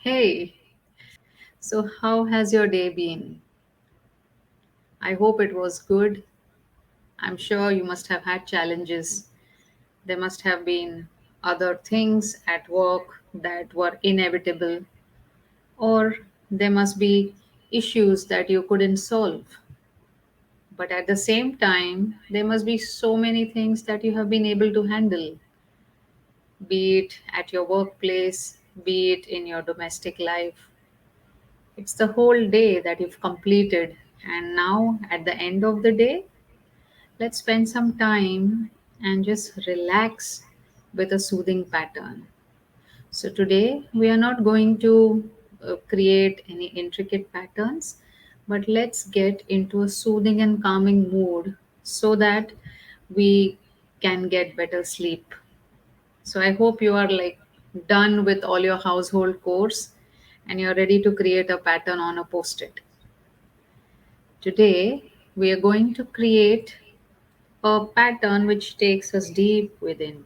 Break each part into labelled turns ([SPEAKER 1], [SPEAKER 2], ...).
[SPEAKER 1] Hey, so how has your day been? I hope it was good. I'm sure you must have had challenges. There must have been other things at work that were inevitable, or there must be issues that you couldn't solve. But at the same time, there must be so many things that you have been able to handle, be it at your workplace, be it in your domestic life. It's the whole day that you've completed. And now, at the end of the day, let's spend some time and just relax with a soothing pattern. So, today we are not going to create any intricate patterns, but let's get into a soothing and calming mood so that we can get better sleep. So, I hope you are like done with all your household chores and you're ready to create a pattern on a post it. Today, we are going to create a pattern which takes us deep within.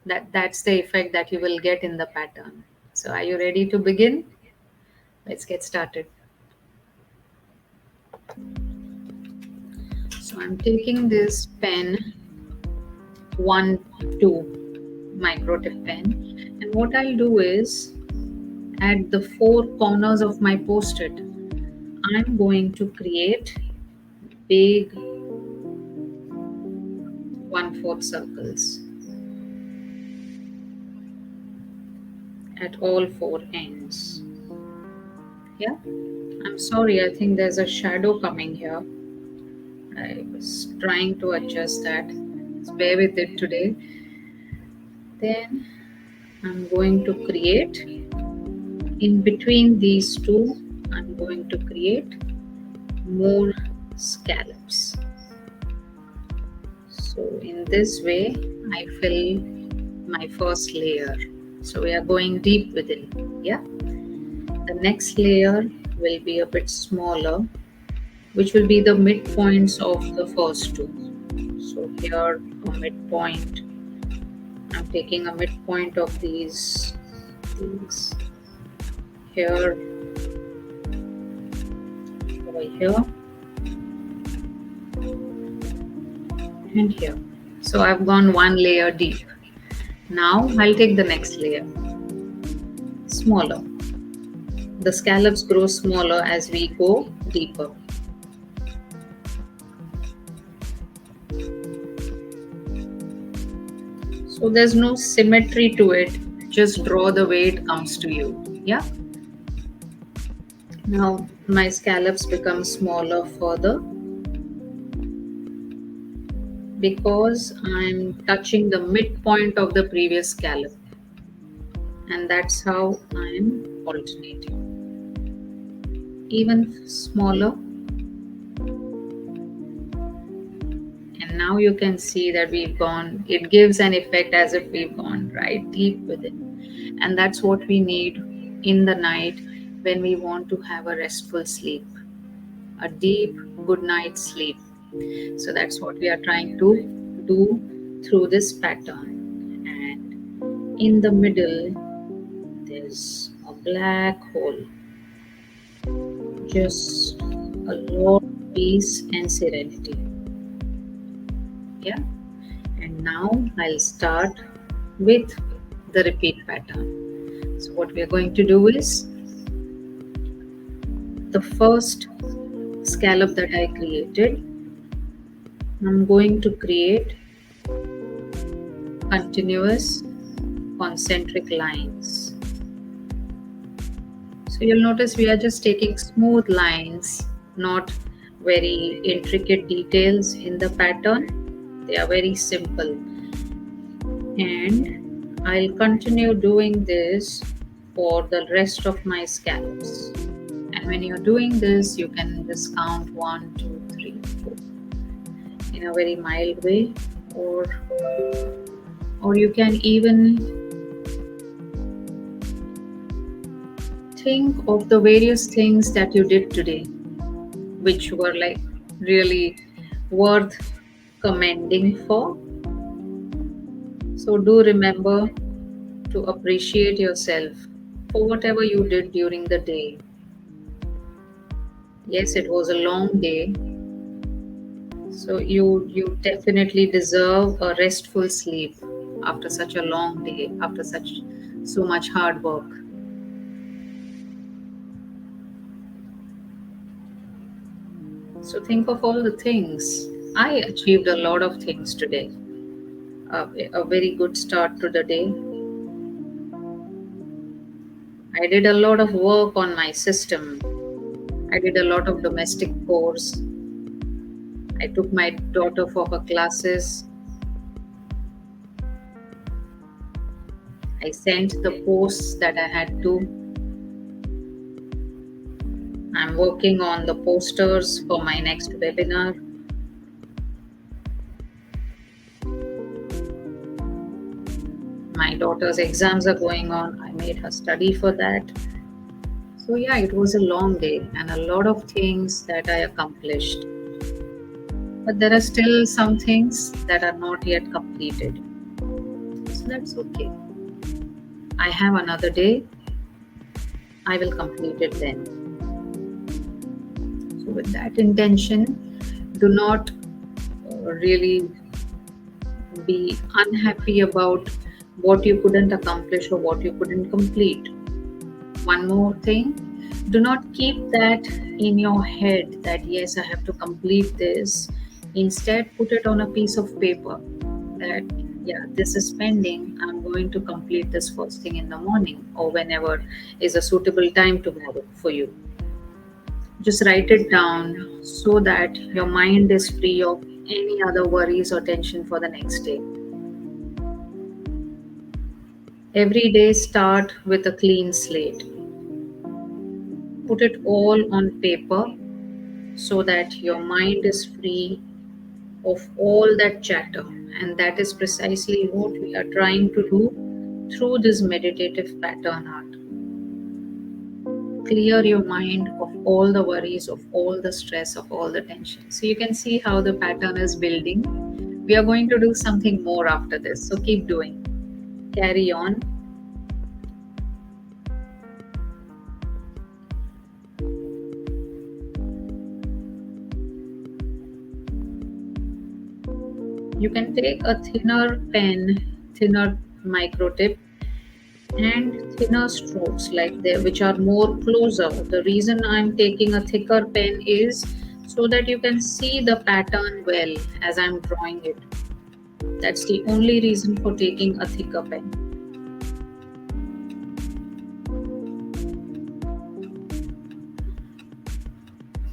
[SPEAKER 1] That's the effect that you will get in the pattern. So are you ready to begin? Let's get started. So I'm taking this pen, 1 2 micro tip pen, and what I'll do is at the four corners of my post-it, I'm going to create big 1/4 circles at all four ends. Yeah, I'm sorry, I think there's a shadow coming here. I was trying to adjust that. Just bear with it today. Then I'm going to create in between these two, I'm going to create more scallops. So in this way, I fill my first layer. So we are going deep within. Yeah. The next layer will be a bit smaller, which will be the midpoints of the first two. So here a midpoint. I'm taking a midpoint of these here, over here, and here. So I've gone one layer deep. Now I'll take the next layer, smaller. The scallops grow smaller as we go deeper. So there's no symmetry to it. Just draw the way it comes to you. Yeah. Now my scallops become smaller further because I'm touching the midpoint of the previous scallop, and that's how I'm alternating. Even smaller, and now you can see that we've gone, it gives an effect as if we've gone right deep within, and that's what we need in the night when we want to have a restful sleep, a deep good night sleep. So that's what we are trying to do through this pattern. And in the middle, there's a black hole, just a lot of peace and serenity. Yeah. And now I'll start with the repeat pattern. So what we are going to do is the first scallop that I created, I'm going to create continuous concentric lines. So you'll notice we are just taking smooth lines, not very intricate details in the pattern. They are very simple. And I'll continue doing this for the rest of my scallops. And when you're doing this, you can just count 1, 2, 3, 4 in a very mild way, or you can even think of the various things that you did today, which were like really worth commending for. So do remember to appreciate yourself for whatever you did during the day. Yes, it was a long day, so you definitely deserve a restful sleep after such a long day, after such so much hard work. So think of all the things. I achieved a lot of things today. A very good start to the day. I did a lot of work on my system. I did a lot of domestic chores. I took my daughter for her classes. I sent the posts that I had to. I'm working on the posters for my next webinar. My daughter's exams are going on. I made her study for that. So, yeah, it was a long day and a lot of things that I accomplished. But there are still some things that are not yet completed. So, that's okay. I have another day. I will complete it then. So, with that intention, do not really be unhappy about what you couldn't accomplish or what you couldn't complete. One more thing, do not keep that in your head that yes, I have to complete this. Instead, put it on a piece of paper that yeah, this is pending. I'm going to complete this first thing in the morning or whenever is a suitable time tomorrow for you. Just write it down so that your mind is free of any other worries or tension for the next day. Every day start with a clean slate. Put it all on paper so that your mind is free of all that chatter. And that is precisely what we are trying to do through this meditative pattern art. Clear your mind of all the worries, of all the stress, of all the tension. So you can see how the pattern is building. We are going to do something more after this. So keep doing. Carry on. You can take a thinner pen, thinner micro tip, and thinner strokes like they which are more closer. The reason I'm taking a thicker pen is so that you can see the pattern well as I'm drawing it. That's the only reason for taking a thicker pen.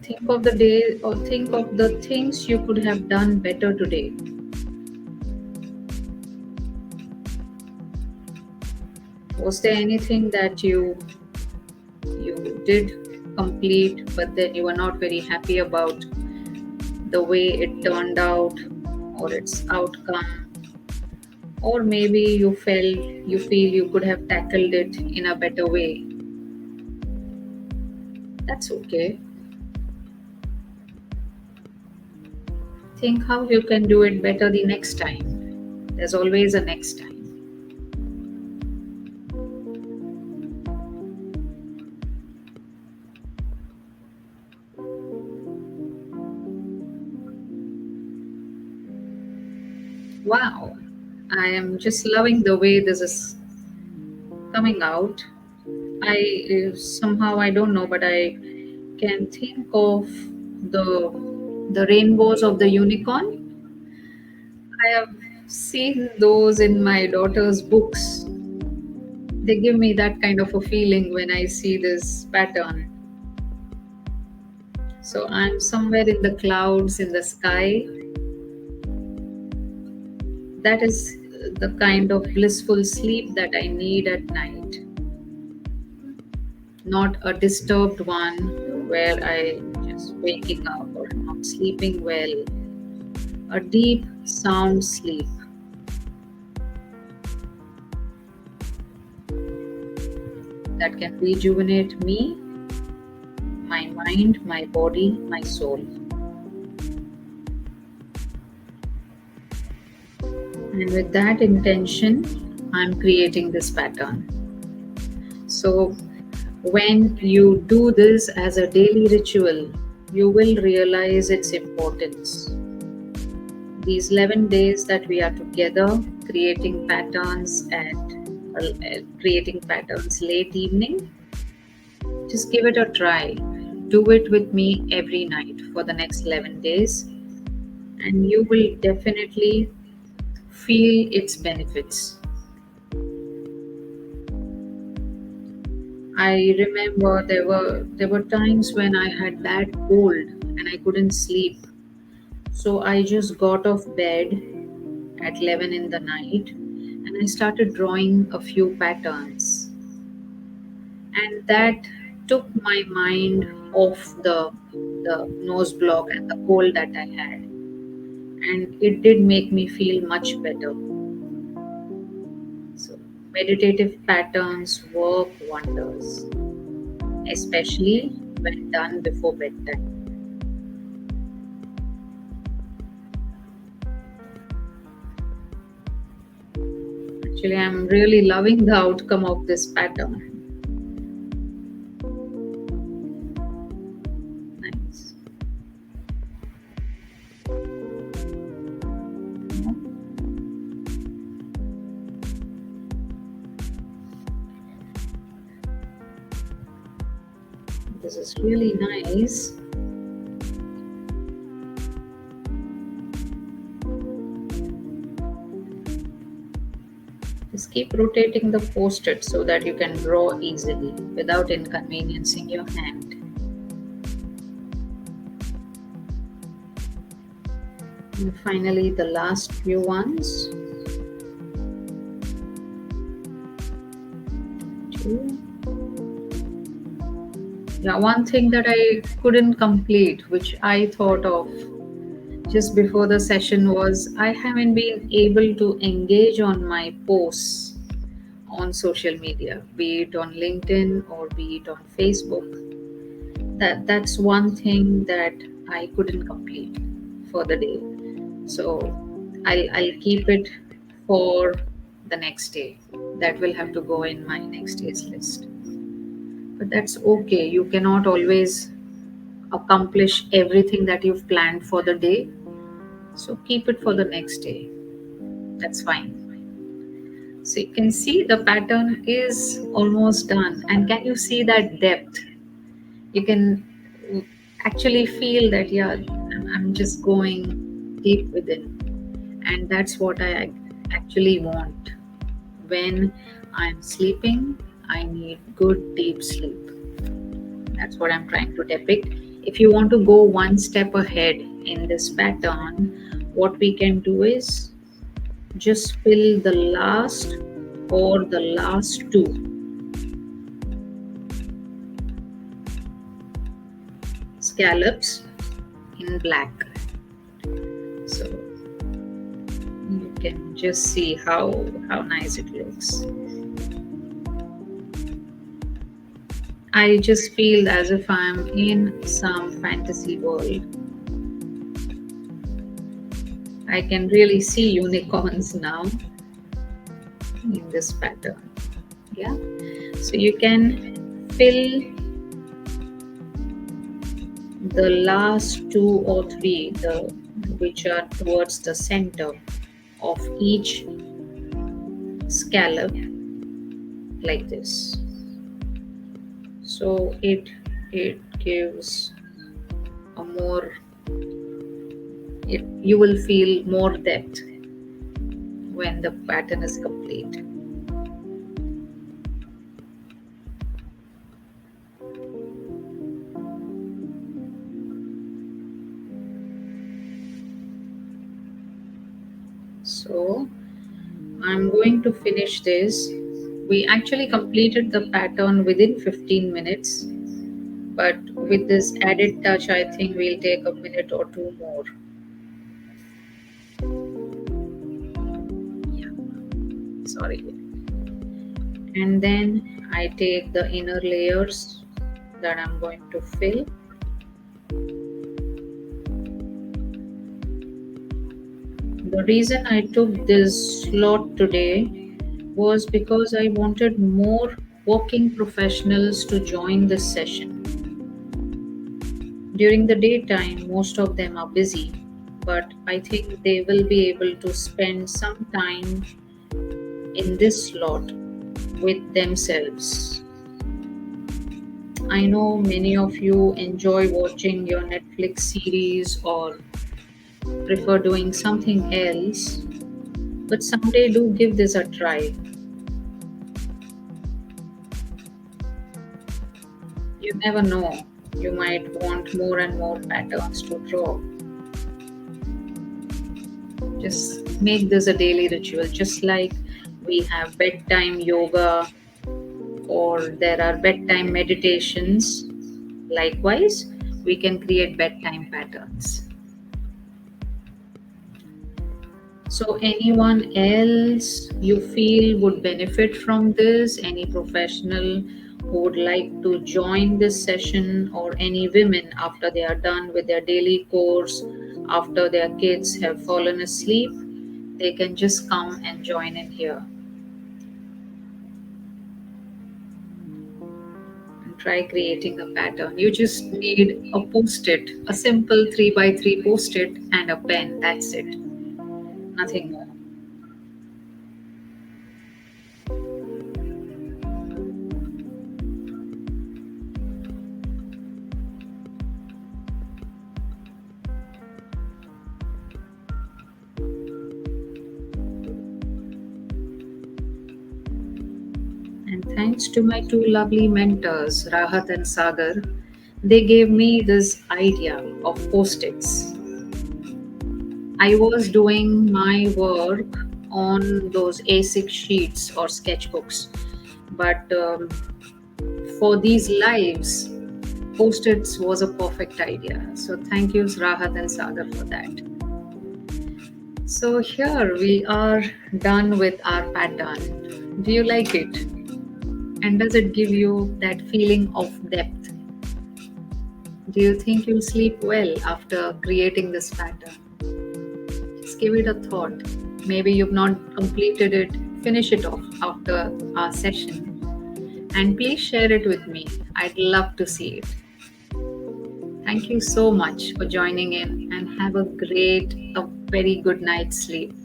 [SPEAKER 1] Think of the day or think of the things you could have done better today. Was there anything that you did complete but then you were not very happy about the way it turned out or its outcome? Or maybe you feel you could have tackled it in a better way. That's okay. Think how you can do it better the next time. There's always a next time. Wow, I am just loving the way this is coming out. Somehow I don't know, but I can think of the rainbows of the unicorn. I have seen those in my daughter's books. They give me that kind of a feeling when I see this pattern. So I'm somewhere in the clouds in the sky. That is the kind of blissful sleep that I need at night. Not a disturbed one where I just waking up or not sleeping well. A deep, sound sleep. That can rejuvenate me, my mind, my body, my soul. And with that intention, I'm creating this pattern. So, when you do this as a daily ritual, you will realize its importance. These 11 days that we are together, creating patterns late evening, just give it a try. Do it with me every night for the next 11 days, and you will definitely feel its benefits. I remember there were times when I had bad cold and I couldn't sleep. So I just got off bed at 11 in the night and I started drawing a few patterns. And that took my mind off the nose block and the cold that I had. And it did make me feel much better. So meditative patterns work wonders, especially when done before bedtime. Actually, I'm really loving the outcome of this pattern. Nice. This is really nice. Just keep rotating the post-it so that you can draw easily without inconveniencing your hand. And finally, the last few ones. Two. Yeah, one thing that I couldn't complete, which I thought of just before the session, was I haven't been able to engage on my posts on social media, be it on LinkedIn or be it on Facebook. That's one thing that I couldn't complete for the day. So I'll keep it for the next day. That will have to go in my next day's list. But that's okay. You cannot always accomplish everything that you've planned for the day. So keep it for the next day. That's fine. So you can see the pattern is almost done. And can you see that depth? You can actually feel that, yeah, I'm just going deep within. And that's what I actually want. When I'm sleeping, I need good deep sleep. That's what I'm trying to depict. If you want to go one step ahead in this pattern, what we can do is just fill the last or the last two scallops in black. So you can just see how nice it looks. I just feel as if I'm in some fantasy world. I can really see unicorns now in this pattern. Yeah. So you can fill the last two or three, which are towards the center of each scallop, like this. So it gives a more, you will feel more depth when the pattern is complete. So I'm going to finish this. We actually completed the pattern within 15 minutes, but with this added touch, I think we'll take a minute or two more. Yeah, sorry. And then I take the inner layers that I'm going to fill. The reason I took this slot today was because I wanted more working professionals to join this session. During the daytime, most of them are busy, but I think they will be able to spend some time in this slot with themselves. I know many of you enjoy watching your Netflix series or prefer doing something else, but someday do give this a try. You never know, you might want more and more patterns to draw. Just make this a daily ritual, just like we have bedtime yoga or there are bedtime meditations. Likewise, we can create bedtime patterns. So, anyone else you feel would benefit from this? Any professional who would like to join this session, or any women after they are done with their daily course, after their kids have fallen asleep, they can just come and join in here and try creating a pattern. You just need a post it, a simple 3 by 3 post it, and a pen. That's it, nothing more. And thanks to my two lovely mentors, Rahat and Sagar, they gave me this idea of post its. I was doing my work on those A6 sheets or sketchbooks, but for these lives, post its was a perfect idea. So, thank you, Rahat and Sagar, for that. So, here we are done with our pattern. Do you like it? And does it give you that feeling of depth? Do you think you'll sleep well after creating this pattern? Just give it a thought. Maybe you've not completed it, finish it off after our session. And please share it with me. I'd love to see it. Thank you so much for joining in and have a very good night's sleep.